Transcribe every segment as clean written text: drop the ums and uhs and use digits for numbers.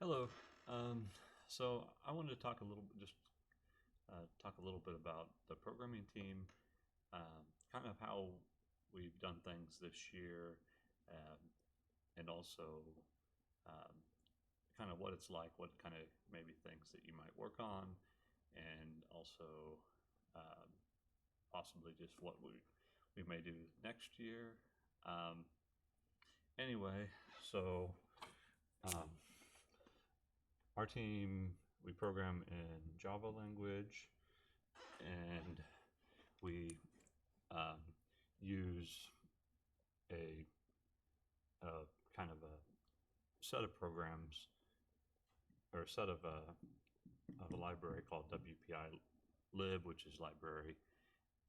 Hello. Um, so I wanted to talk a little bit, just talk a little bit about the programming team, kind of how we've done things this year, um, and also um, kind of what it's like, what kind of maybe things that you might work on, and also um, possibly just what we may do next year. Um, anyway, so. Um, Our team, we program in Java language, and we um, use a, a kind of a set of programs or a set of a library called WPI lib, which is library,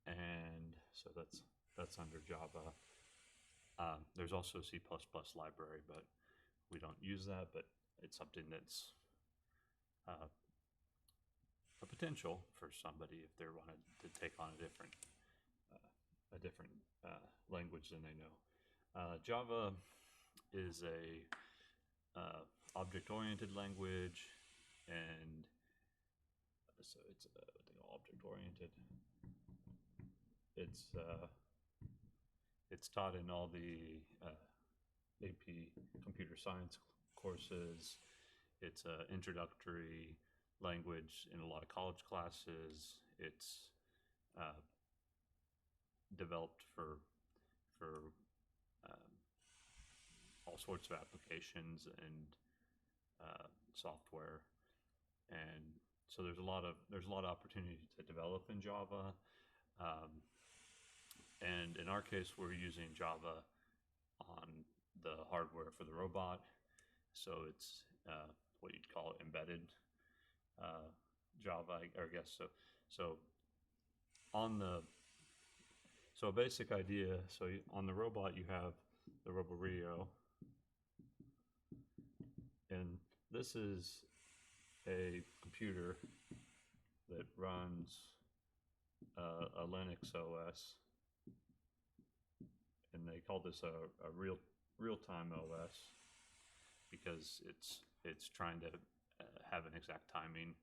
and so that's under Java. There's also a C++ library, but we don't use that. But it's something that's uh, a potential for somebody if they wanted to take on a different language than they know. Java is a object-oriented language, and so it's what they call object-oriented. It's uh, it's taught in all the AP computer science courses. It's an introductory language in a lot of college classes. It's uh, developed for um, all sorts of applications and software, and so there's a lot of opportunity to develop in Java. Um, and in our case, we're using Java on the hardware for the robot, so it's what you'd call embedded uh, Java, I guess. So on the so a basic idea. So on the robot, you have the RoboRio, and this is a computer that runs a Linux OS, and they call this a real time OS because it's trying to have an exact timing,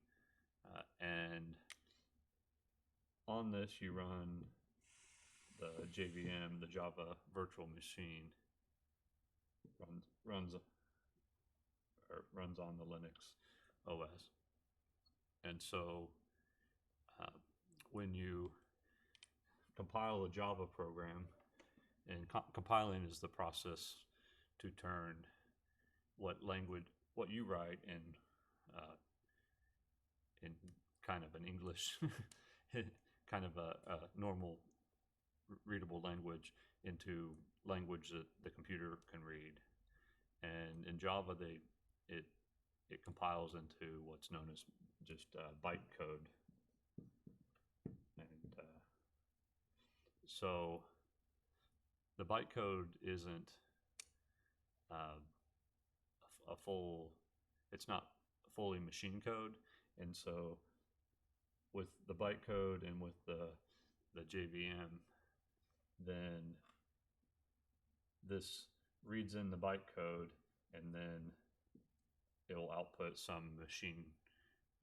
and on this you run the JVM, the Java Virtual Machine, runs runs on the Linux OS, and so uh, when you compile a Java program, and compiling is the process to turn what you write in kind of an English, kind of a normal readable language into language that the computer can read. And in Java, it it compiles into what's known as just byte code, and so the byte code isn't uh, a full. It's not fully machine code, and so with the byte code and with the JVM, then this reads in the byte code, and then it'll output some machine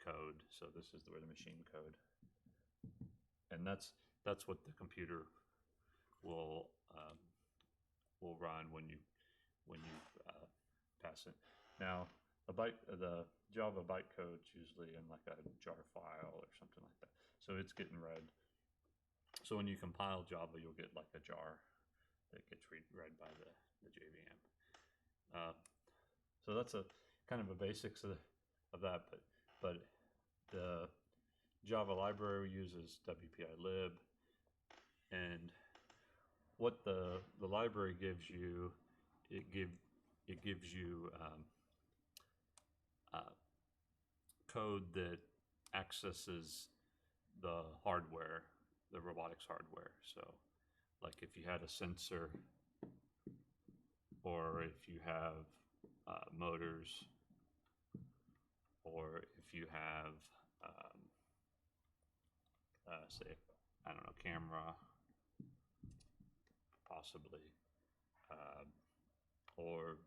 code. So this is where the machine code, and that's what the computer will will run when you pass it. Now, the Java byte code's usually in like a jar file or something like that, so it's getting read. So when you compile Java, you'll get like a jar that gets read by the JVM. Uh, so that's a kind of a basics of that, but the Java library uses WPI lib, and what the library gives you, it give it gives you uh, code that accesses the hardware, the robotics hardware. So, like if you had a sensor, or if you have motors, or if you have, say, I don't know, camera, possibly, uh, or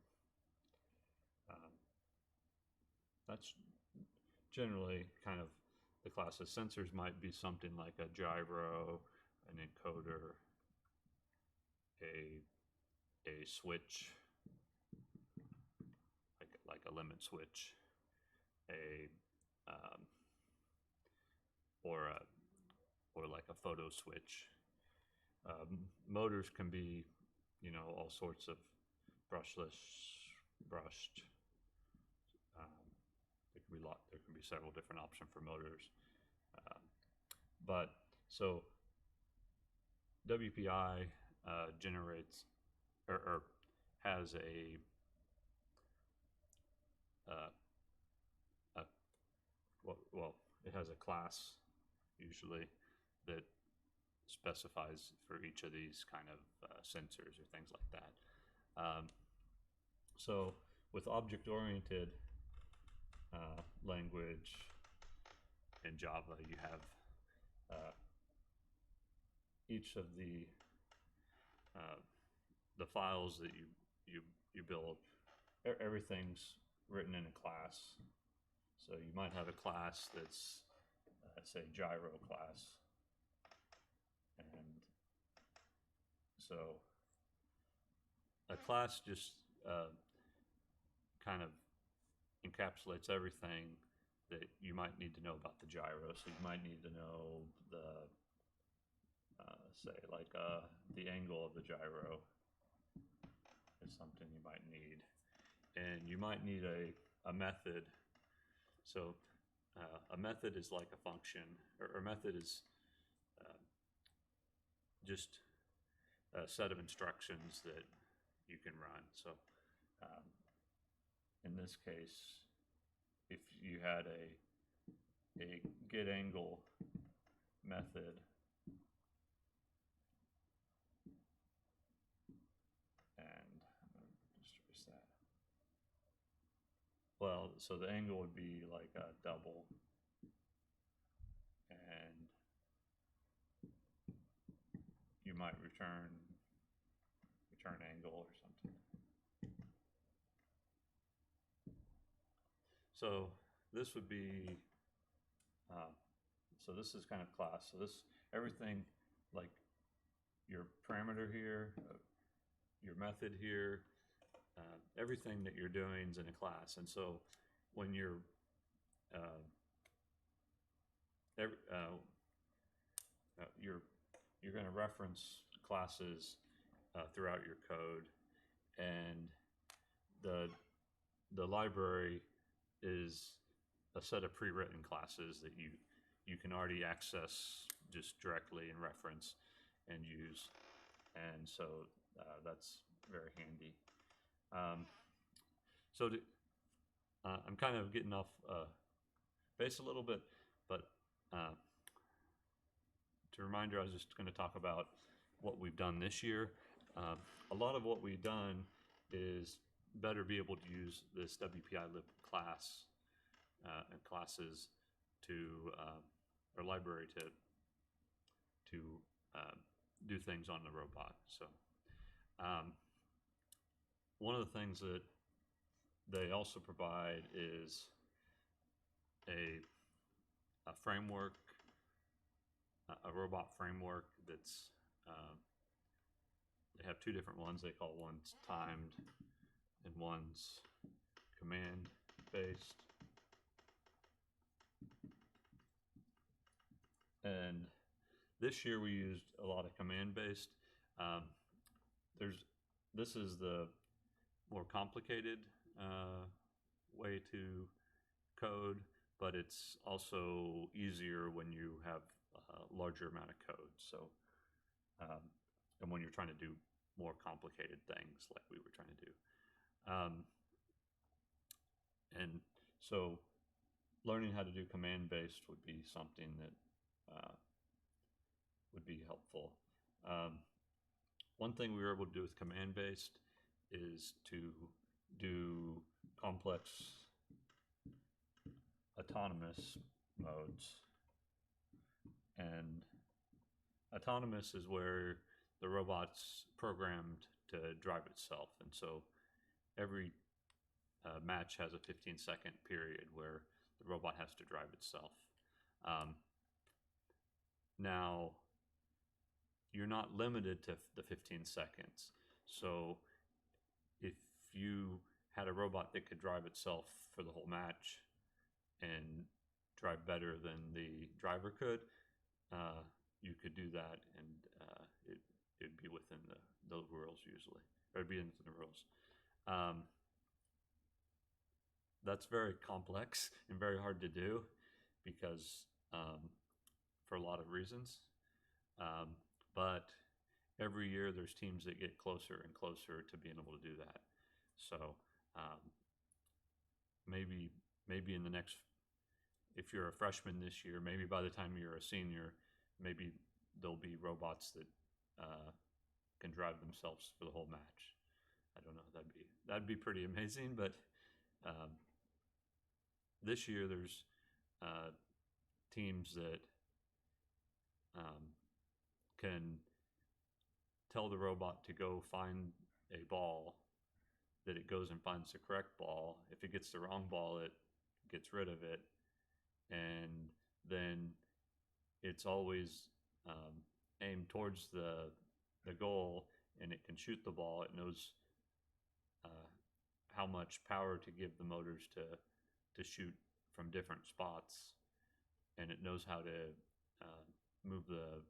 um, that's generally kind of the class of sensors. Might be something like a gyro, an encoder, a switch, like a limit switch, a um, or a or like a photo switch. Motors can be, all sorts of brushless, brushed. There can be several different options for motors. Um, but so WPI generates or has uh, a well, it has a class usually that specifies for each of these kind of sensors or things like that. So with object-oriented language in Java, you have each of the files that you build. Everything's written in a class. So you might have a class that's say gyro class, and so a class just kind of encapsulates everything that you might need to know about the gyro. So you might need to know the say like the angle of the gyro is something you might need, and you might need a method. So a method is like a function, or a method is just a set of instructions that you can run. So in this case, if you had a get angle method, and I'm going to just erase that. Well, so the angle would be like a double, and you might return angle or something. So this would be so this is kind of class. So this everything like your parameter here, your method here, everything that you're doing is in a class. And so when you're you're going to reference classes throughout your code, and the library is a set of pre-written classes that you can already access just directly and reference and use, and so that's very handy. I'm kind of getting off base a little bit, but to remind you, I was just going to talk about what we've done this year. A lot of what we've done is better be able to use this WPI lib class and classes to or library to do things on the robot. So one of the things that they also provide is a framework, a robot framework that's they have two different ones. They call one's timed and one's command based. And this year we used a lot of command based. This is the more complicated way to code, but it's also easier when you have a larger amount of code. So, and when you're trying to do more complicated things like we were trying to do. And so learning how to do command-based would be something that would be helpful. One thing we were able to do with command-based is to do complex autonomous modes. And autonomous is where the robot's programmed to drive itself. And so every match has a 15-second period where the robot has to drive itself. Now, you're not limited to the 15 seconds. So if you had a robot that could drive itself for the whole match and drive better than the driver could, you could do that, and it'd be within the rules usually, or it'd be within the rules. That's very complex and very hard to do because for a lot of reasons. But every year there's teams that get closer and closer to being able to do that. So maybe in the next, if you're a freshman this year, maybe by the time you're a senior, maybe there'll be robots that can drive themselves for the whole match. I don't know. That'd be pretty amazing. But this year there's teams that can tell the robot to go find a ball, that it goes and finds the correct ball. If it gets the wrong ball, it gets rid of it, and then it's always aimed towards the goal, and it can shoot the ball. It knows how much power to give the motors to shoot from different spots, and it knows how to move the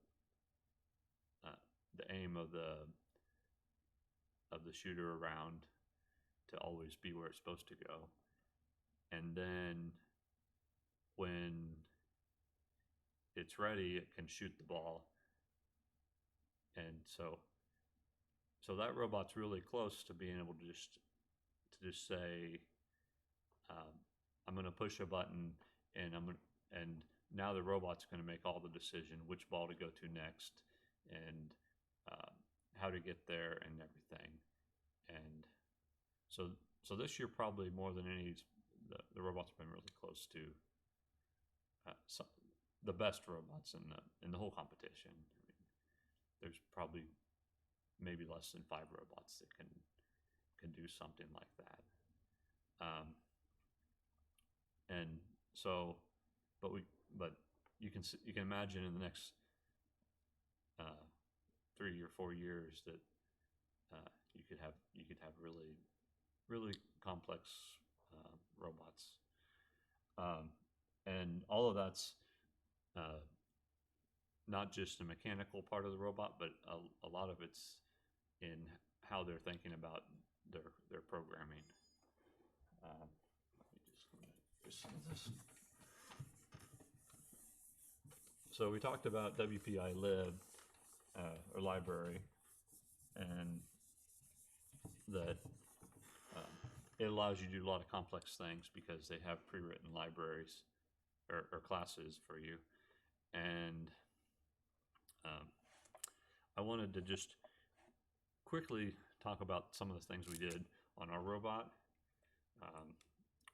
aim of the shooter around to always be where it's supposed to go. And then when it's ready, it can shoot the ball. And so that robot's really close to being able to just say, I'm going to push a button, and now the robot's going to make all the decision which ball to go to next, and how to get there and everything. And so this year, probably more than any, the robots have been really close to the best robots in the whole competition. I mean, there's probably maybe less than 5 robots that can do something like that. And so, but you can imagine in the next 3 or 4 years that you could have really, really complex robots, and all of that's not just the mechanical part of the robot, but a lot of it's in how they're thinking about their programming. Let me just this. So we talked about WPI lib, or library, and that it allows you to do a lot of complex things because they have pre-written libraries or classes for you. And I wanted to just quickly talk about some of the things we did on our robot.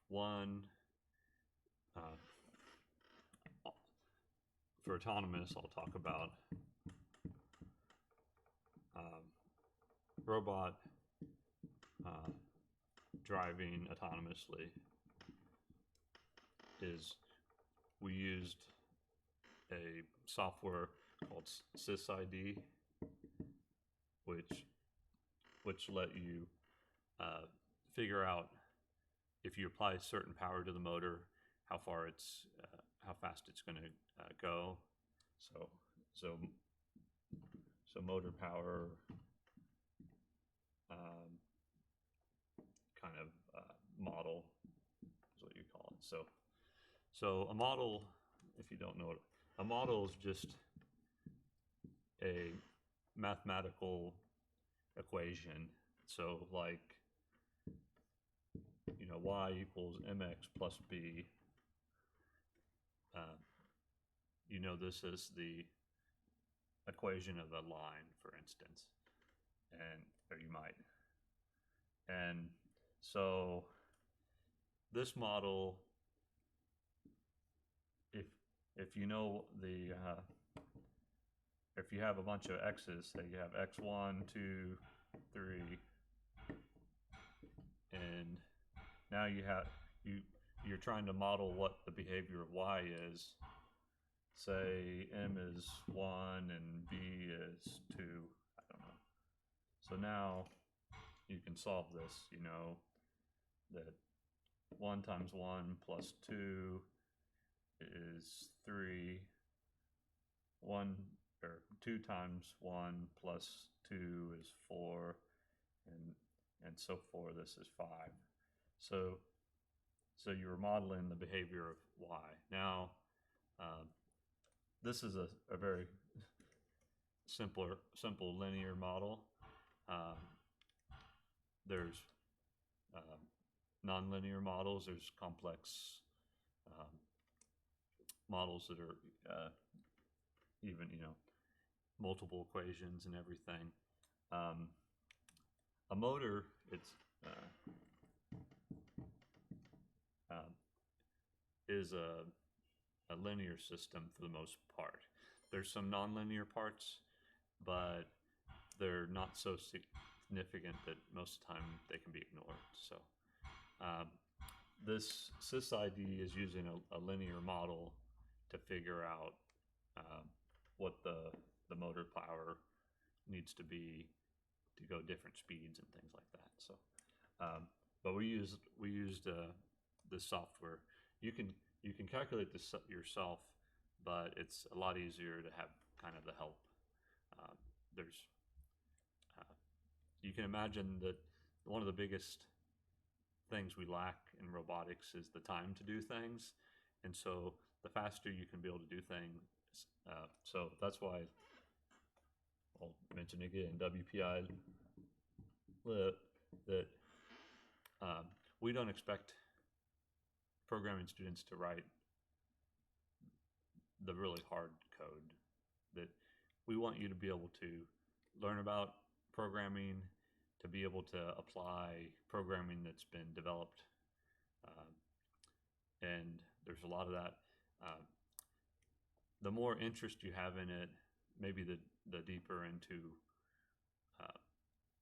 One, for autonomous, I'll talk about robot driving autonomously. Is we used a software called SysID, which let you figure out if you apply certain power to the motor, how fast it's going to go. So motor power, kind of model is what you call it. So a model, if you don't know it, a model is just a mathematical equation. So like, y equals mx plus b. This is the equation of a line, for instance, or you might. And so this model, if you know if you have a bunch of x's, say you have x1, 2, 3, and now you're trying to model what the behavior of y is. Say m is 1 and b is 2. I don't know. So now you can solve this. You know that 1 times 1 plus 2 is 3. 1 or 2 times 1 plus 2 is 4, and so forth. This is 5. So you were modeling the behavior of y. Now, this is a very simple linear model. There's nonlinear models. There's complex models that are even, multiple equations and everything. A motor, it's is a linear system for the most part. There's some nonlinear parts, but they're not so significant that most of the time they can be ignored. So this SysID is using a linear model to figure out what the motor power needs to be to go different speeds and things like that. So, but we used this software. You can calculate this yourself, but it's a lot easier to have kind of the help. You can imagine that one of the biggest things we lack in robotics is the time to do things, and so the faster you can be able to do things. So that's why I'll mention again WPI lit that we don't expect programming students to write the really hard code. That we want you to be able to learn about programming, to be able to apply programming that's been developed, and there's a lot of that. The more interest you have in it, maybe the deeper into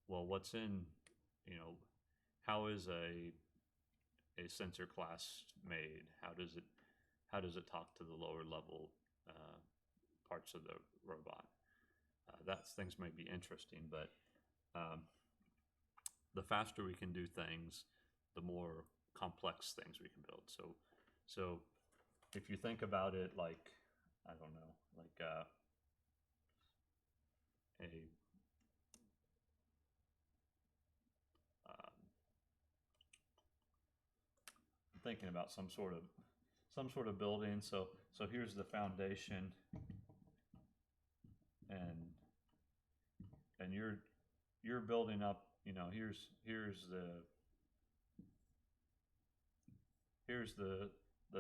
well, what's in, how is a sensor class made? How does it talk to the lower level parts of the robot? Things might be interesting, but the faster we can do things, the more complex things we can build. So if you think about it like, I don't know, like I'm thinking about some sort of building. So here's the foundation, and you're building up. Here's the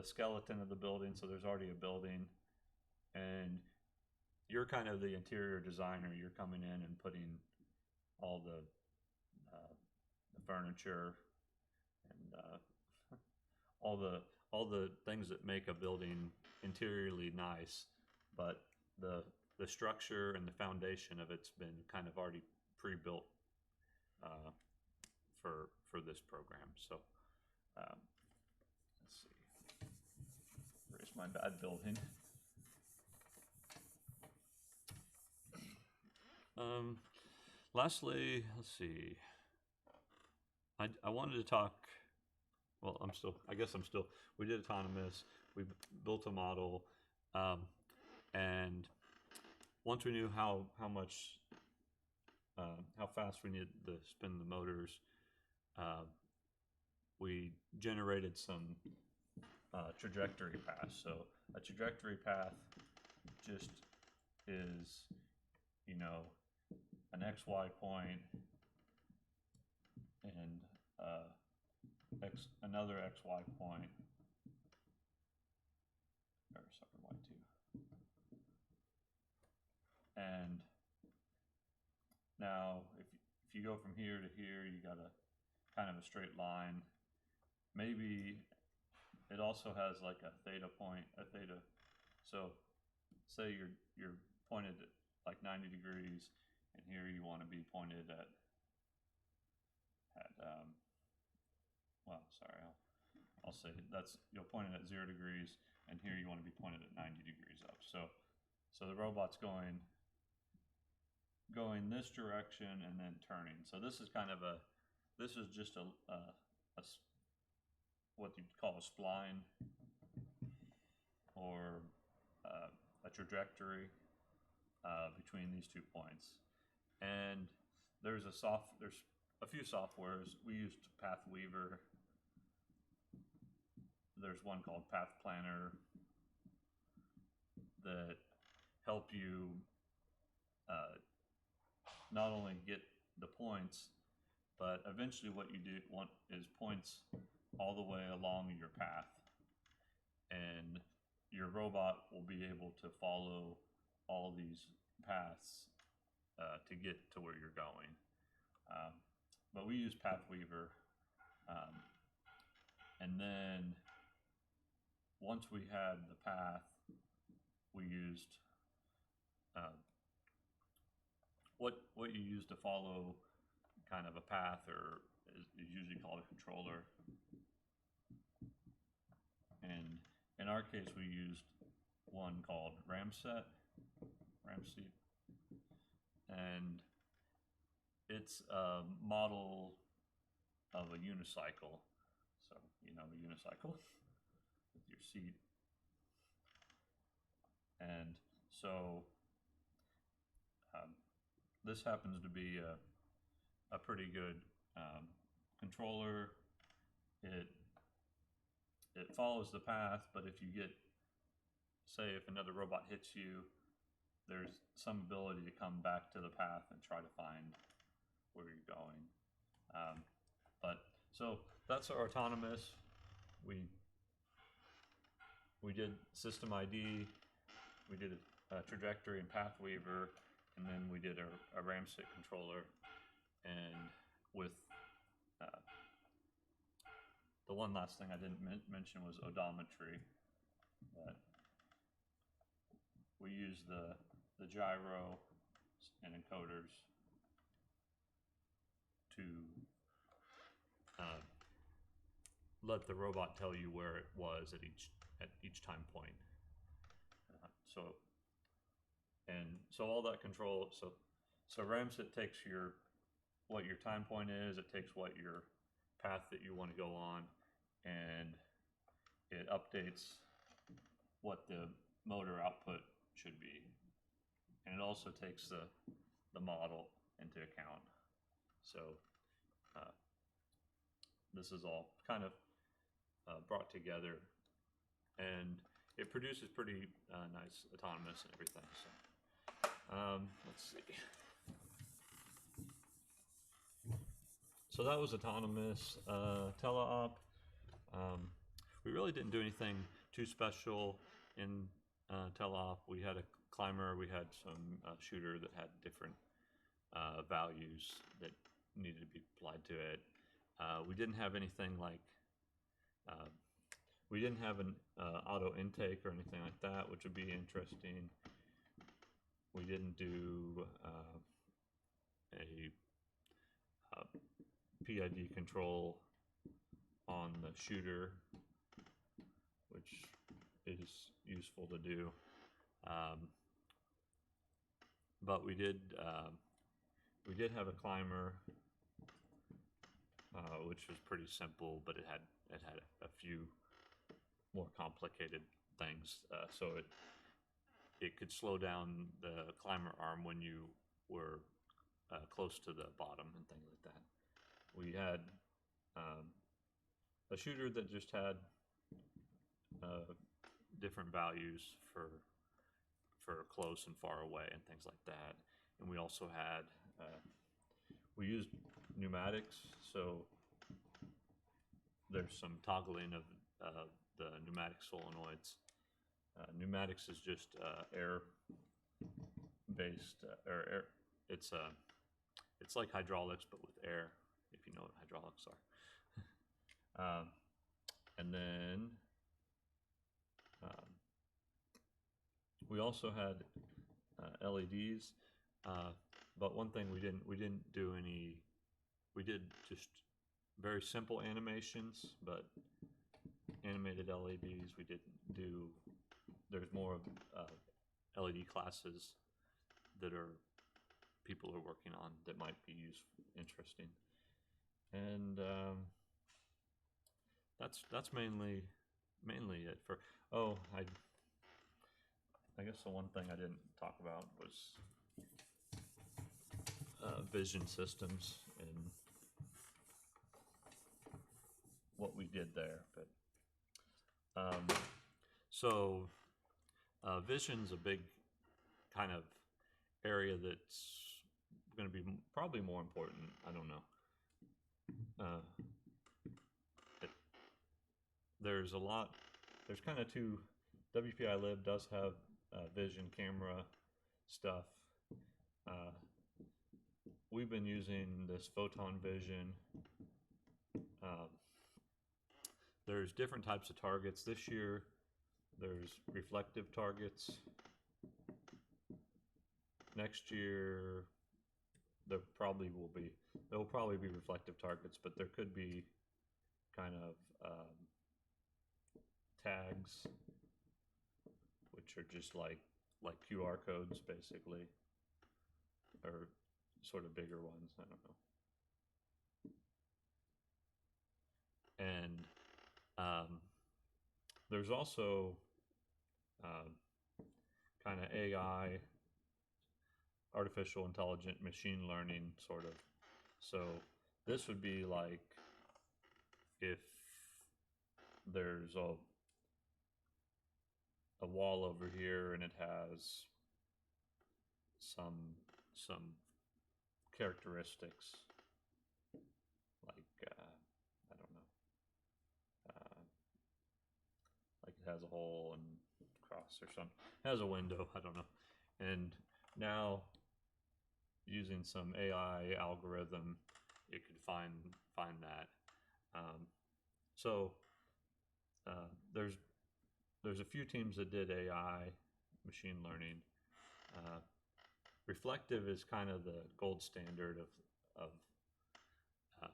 skeleton of the building. So there's already a building, and you're kind of the interior designer. You're coming in and putting all the furniture and all the things that make a building interiorly nice, but the structure and the foundation of it's been kind of already pre-built for this program. So let's see. Where's my bad building? Lastly, let's see. I wanted to talk. Well, we did autonomous. We built a model, and once we knew how fast we needed to spin the motors, we generated some trajectory paths. So a trajectory path just is, an XY point and another XY point, or sorry, Y2. And now if you go from here to here, you got a kind of a straight line. Maybe it also has like a theta point, So say you're pointed at like 90 degrees, and here you want to be pointed at well, sorry, I'll say you'll point it at 0 degrees, and here you want to be pointed at 90 degrees up. So the robot's going this direction and then turning. So this is kind of this is just what you'd call a spline, or a trajectory between these 2 points. And there's a few softwares. We used Pathweaver. There's one called Path Planner that help you not only get the points, but eventually what you want is points all the way along your path, and your robot will be able to follow all these paths to get to where you're going. But we use Pathweaver, and then once we had the path, we used what you use to follow kind of a path, or is usually called a controller. And in our case, we used one called Ramseat, and it's a model of a unicycle. So, you know, a unicycle with your seat. And so this happens to be a pretty good controller. It follows the path, but if you say if another robot hits you, there's some ability to come back to the path and try to find where you're going. So that's our autonomous. We did system ID, we did a trajectory and Pathweaver, and then we did a Ramseat controller. And with the one last thing I didn't mention was odometry. But we use the gyro and encoders to let the robot tell you where it was at each time point. So all that control. So Ramseat takes what your time point is. It takes what your path that you want to go on, and it updates what the motor output should be. And it also takes the model into account. So this is all kind of brought together, and it produces pretty nice autonomous and everything. So let's see. So that was autonomous. Teleop. We really didn't do anything too special in teleop. We had a climber, we had some shooter that had different values that needed to be applied to it. We didn't have anything like, we didn't have an auto intake or anything like that, which would be interesting. We didn't do a PID control on the shooter, which is useful to do. But we did have a climber, which was pretty simple, but it had a few more complicated things. So it could slow down the climber arm when you were close to the bottom and things like that. We had a shooter that just had different values for close and far away and things like that. And we also had, we used pneumatics, so there's some toggling of the pneumatic solenoids. Pneumatics is just air-based, or air. It's like hydraulics, but with air, if you know what hydraulics are. And then we also had LEDs, but one thing we didn't do any. We did just very simple animations, but animated LEDs we didn't do. There's more LED classes that people are working on that might be interesting, and that's mainly it for. Oh, I guess the one thing I didn't talk about was vision systems and what we did there. But so vision's a big kind of area that's going to be probably more important. I don't know. There's a lot. There's kind of two. WPI Lib does have vision camera stuff. We've been using this photon vision. There's different types of targets this year. There's reflective targets. Next year, there will probably be reflective targets, but there could be kind of tags, which are just like QR codes, basically, or sort of bigger ones. I don't know. And there's also kind of AI, artificial intelligent machine learning, sort of. So this would be like if there's a wall over here and it has some characteristics, like I don't know, like it has a hole and cross or something. It has a window, I don't know. And now using some AI algorithm, it could find that. So there's a few teams that did AI machine learning. Reflective is kind of the gold standard of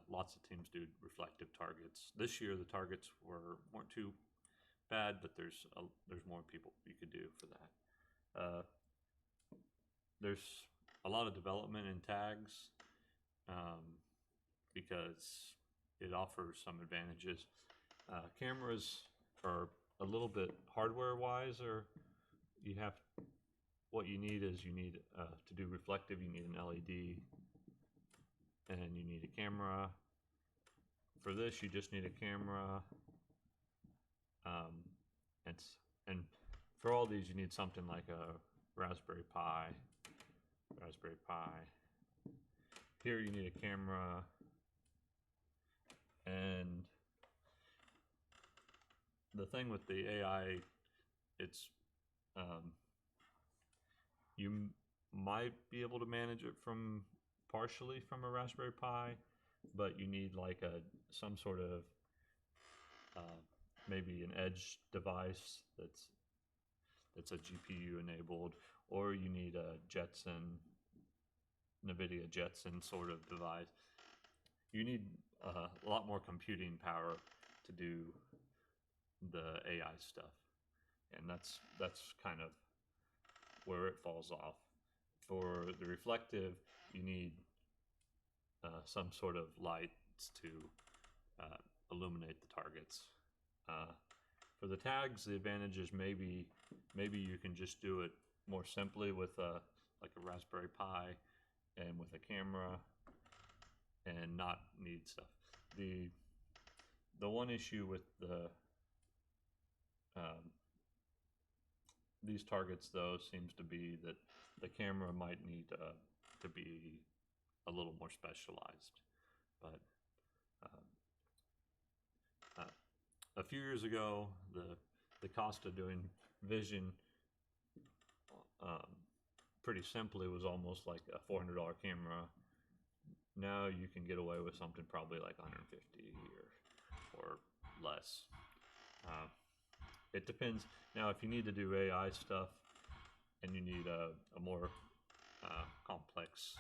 lots of teams do reflective targets. This year the targets weren't too bad, but there's more people you could do for that. There's a lot of development in tags because it offers some advantages. Cameras are a little bit hardware-wise, or what you need is to do reflective, you need an LED, and you need a camera. For this, you just need a camera, and for all these, you need something like a Raspberry Pi. Here you need a camera, and the thing with the AI, it's you might be able to manage it partially from a Raspberry Pi, but you need like some sort of maybe an edge device that's a GPU enabled, or you need a NVIDIA Jetson sort of device. You need a lot more computing power to do the AI stuff, and that's kind of where it falls off. For the reflective, you need some sort of lights to illuminate the targets. For the tags, the advantage is maybe you can just do it more simply with like a Raspberry Pi and with a camera, and not need stuff. The one issue with these targets, though, seems to be that the camera might need to be a little more specialized. But a few years ago, the cost of doing vision pretty simply was almost like a $400 camera. Now you can get away with something probably like $150 or less. It depends. Now, if you need to do AI stuff and you need a more complex,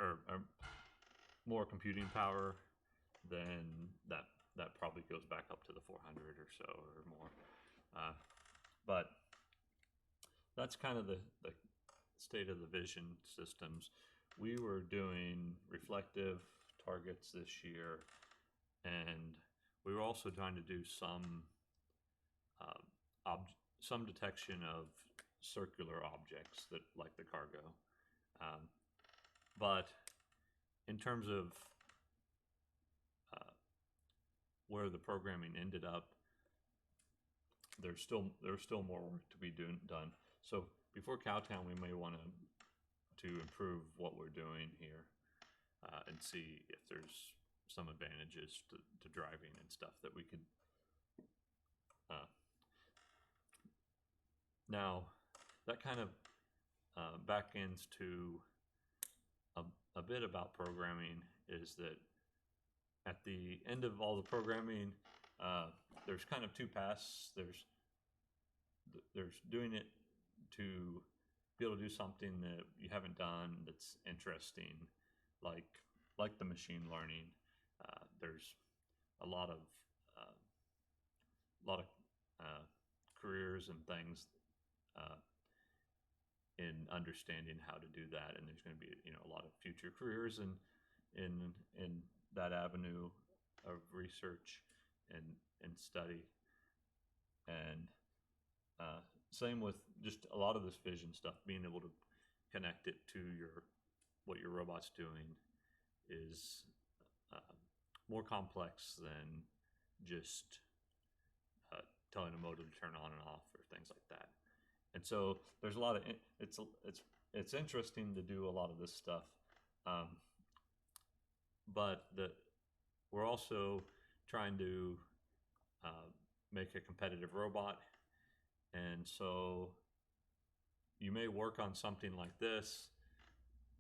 or more computing power, then that probably goes back up to the 400 or so or more. But that's kind of the state of the vision systems. We were doing reflective targets this year, and we were also trying to do some some detection of circular objects that like the cargo. But in terms of where the programming ended up, there's still more work to be done. So before Cowtown, we may want to improve what we're doing here and see if there's some advantages to driving and stuff that we could. Now, that kind of back ends to a bit about programming is that at the end of all the programming, there's kind of two paths. There's doing it to be able to do something that you haven't done that's interesting, like the machine learning. There's a lot of careers and things in understanding how to do that, and there's going to be a lot of future careers in that avenue of research and study. And same with just a lot of this vision stuff, being able to connect it to what your robot's doing is more complex than just telling a motor to turn on and off or things like that. And so there's a lot of it's interesting to do a lot of this stuff, but we're also trying to make a competitive robot. And so you may work on something like this,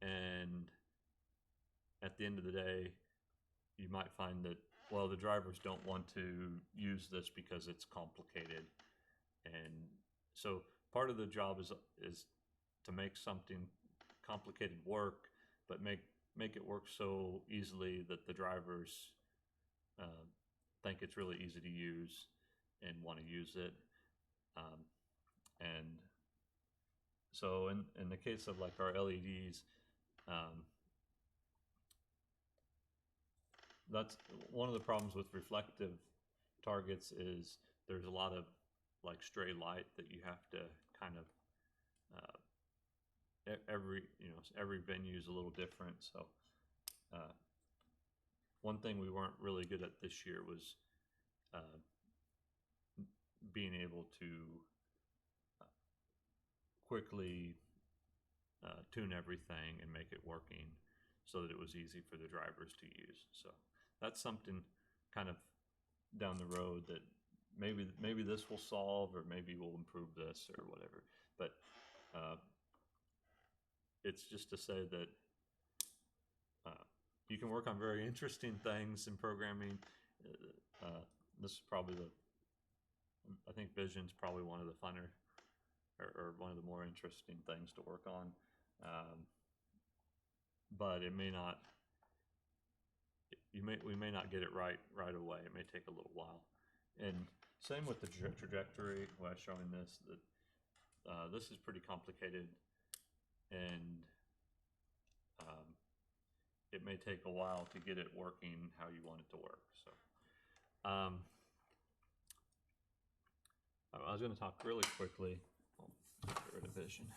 and at the end of the day, you might find that, well, the drivers don't want to use this because it's complicated. And so part of the job is to make something complicated work, but make it work so easily that the drivers think it's really easy to use and want to use it. And so in the case of like our LEDs, that's one of the problems with reflective targets is there's a lot of like stray light that you have to kind of every venue is a little different. So one thing we weren't really good at this year was being able to quickly tune everything and make it working so that it was easy for the drivers to use. So that's something kind of down the road that maybe this will solve, or maybe we'll improve this or whatever. But it's just to say that you can work on very interesting things in programming. This is probably I think vision's probably one of the funner or one of the more interesting things to work on. But it may not. We may not get it right away. It may take a little while. And same with the trajectory. When I was showing this, that this is pretty complicated, and it may take a while to get it working how you want it to work. So I was going to talk really quickly. I'll get rid of vision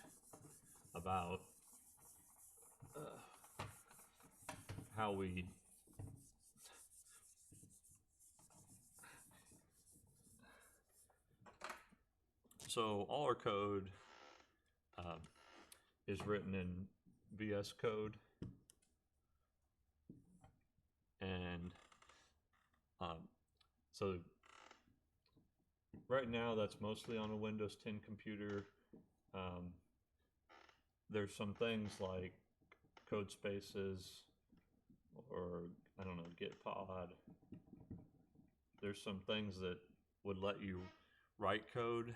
about how we so all our code is written in VS Code, and so right now that's mostly on a Windows 10 computer. There's some things like code spaces, or I don't know, Gitpod. There's some things that would let you write code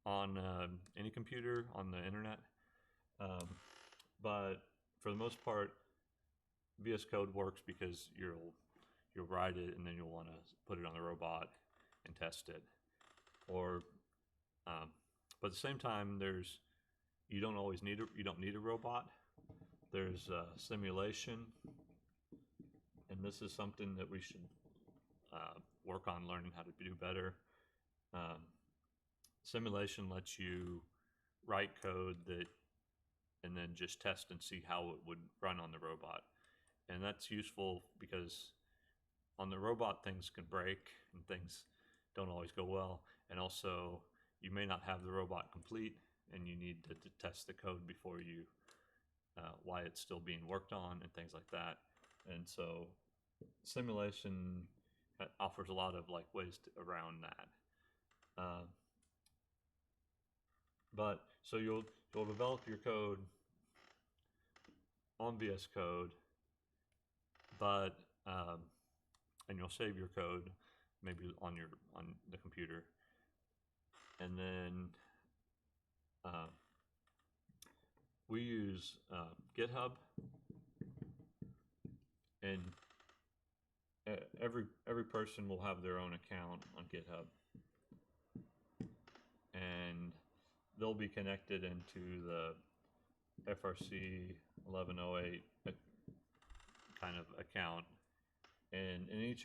on any computer on the internet, but for the most part, VS Code works because you'll write it and then you'll want to put it on the robot and test it. Or, but at the same time, you don't need a robot. There's simulation, and this is something that we should work on learning how to do better. Simulation lets you write code and then just test and see how it would run on the robot. And that's useful because on the robot things can break and things don't always go well. And also you may not have the robot complete and you need to test the code before you, why it's still being worked on and things like that. And so simulation offers a lot of ways around that. But so you'll develop your code on VS Code, but and you'll save your code maybe on the computer, and then we use GitHub, and every person will have their own account on GitHub, and they'll be connected into the FRC 1108 kind of account, and in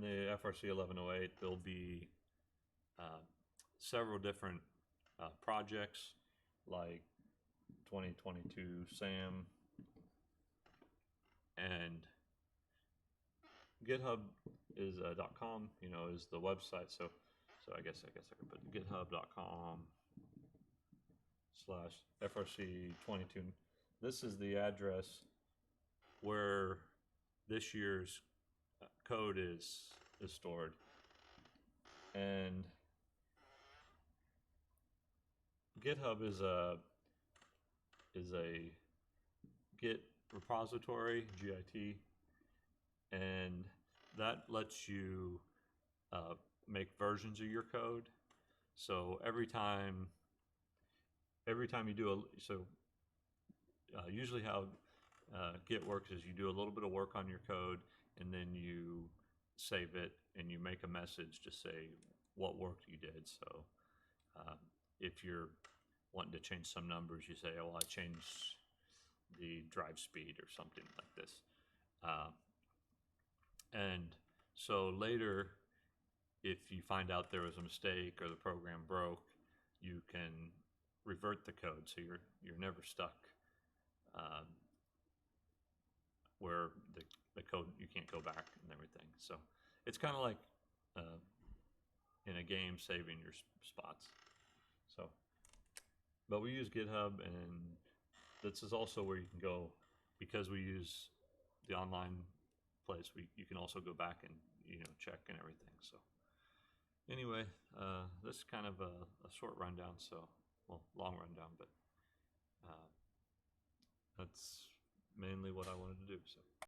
the FRC 1108 there'll be several different projects like 2022 SAM, and GitHub is .com, is the website. So I guess I could put github.com/FRC22. This is the address where this year's code is stored, and GitHub is a Git repository, GIT, and that lets you make versions of your code. So every time you do usually how Git works is you do a little bit of work on your code and then you save it and you make a message to say what work you did. So if you're wanting to change some numbers, you say, oh, I changed the drive speed or something like this. And so later, if you find out there was a mistake or the program broke, you can revert the code, so you're never stuck where the code, you can't go back and everything. So it's kind of like in a game, saving your spots. So, but we use GitHub, and this is also where you can go, because we use the online place. You can also go back and check and everything. So anyway, this is kind of a short rundown. So, well, long rundown, but that's mainly what I wanted to do. So.